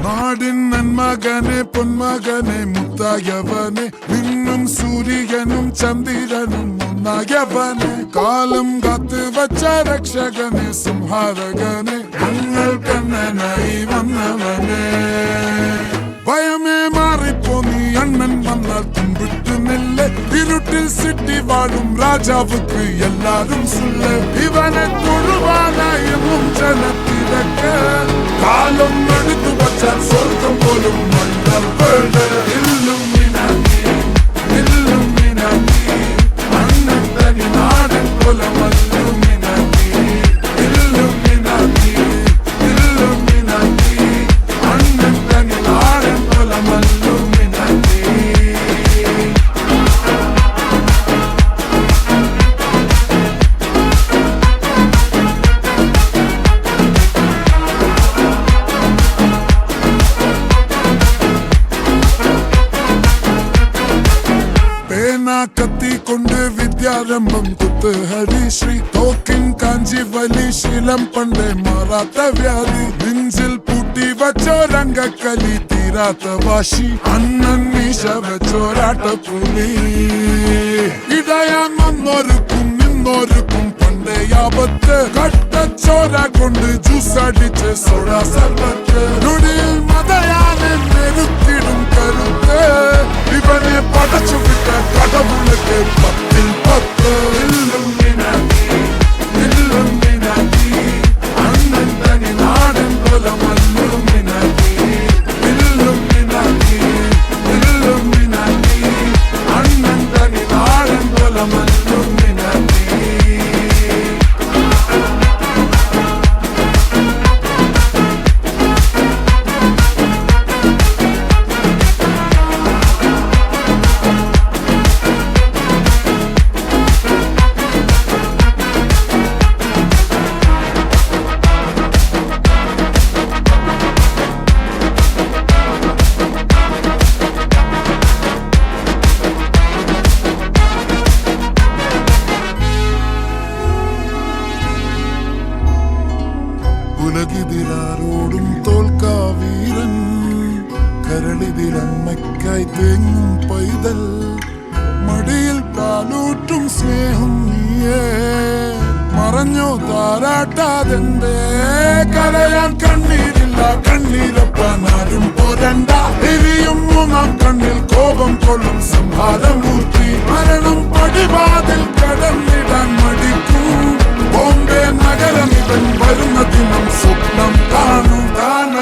നാടിൻ നന്മകനെ പൊന്മകനെ മുത്തായവനെ വിണ്ണും സൂര്യനും ചന്ദ്രനും ഒന്നായവനെ കാലം കാത്ത് വച്ച രക്ഷകനെ സംഹാരകനെ ഞങ്ങൾ കണ്ണനായി വന്നവനെ ഭയമേ മാറിപ്പോ നീ അണ്ണൻ വന്നാൽ തുമ്പിട്ടു നെല്ല് ഇരുട്ടിൽ സിറ്റി വാഴും രാജാവുക്ക് എല്ലാരും സുല്ല് ഇവനെ തൊഴുവാനായും ജനത്തിരക്ക് കാലം എടുത്തു വച്ചാൽ സ്വർഗം പോലും മണ്ണൽ വേൾഡ് അണ്ണൻ തനി നാടൻ കൊലമല്ലുമിനാക്കി അണ്ണൻ തനി നാടൻ കൊലമല്ലുമിനാക്കി കത്തിക്കൊണ്ട് വിദ്യാരംഭം കുത്ത് ഹരിശ്രീ തോക്കിൻ കാഞ്ചി വലി ശീലം പണ്ടേ മാറാത്ത വ്യാധി നെഞ്ചിൽ പൂട്ടി വച്ചോരംഗക്കലി തീരാത്ത വാശി അണ്ണൻ മീശ വെച്ചോരാട്ട പുലി ഇടയാൻ വന്നോർക്കും നിന്നോർക്കും പണ്ടേ ആപത്ത് കട്ടച്ചോര കൊണ്ട് ജ്യൂസ് അടിച്ച് സോഡ സർബത്ത് നൊടിയിൽ മതയാനെ നെരുത്തിടും കരുത്ത് ഇവനെ പടച്ചു വിട്ട കടവുളക്ക് പത്തിൽ പത്ത് അണ്ണൻ തനി നാടൻ കൊലമല്ലുമിനാക്കി അണ്ണൻ തനി നാടൻ കൊലമല്ലുമിനാക്കി ഉലകിതിരാരോടും തോൽക്കാവീരൻ കരളിതിരമ്മയ്ക്കായി തേങ്ങും പൈതൽ മടിയിൽ പാലൂറ്റും സ്നേഹം നീയേ മറഞ്ഞോ താരാട്ടാതെന്തേ കരയാൻ കണ്ണീരില്ല കണ്ണീരൊപ്പാനാരും പോരണ്ട എരിയും മൂന്നാം കണ്ണിൽ കോപം കൊള്ളും സംഹാരമൂർത്തി മരണം പടിവാതിൽ കടന്നിടാൻ മടിക്കും ബോംബെ നഗരം ഇവൻ വരുന്ന ദിനം സ്വപ്നം കാണും താന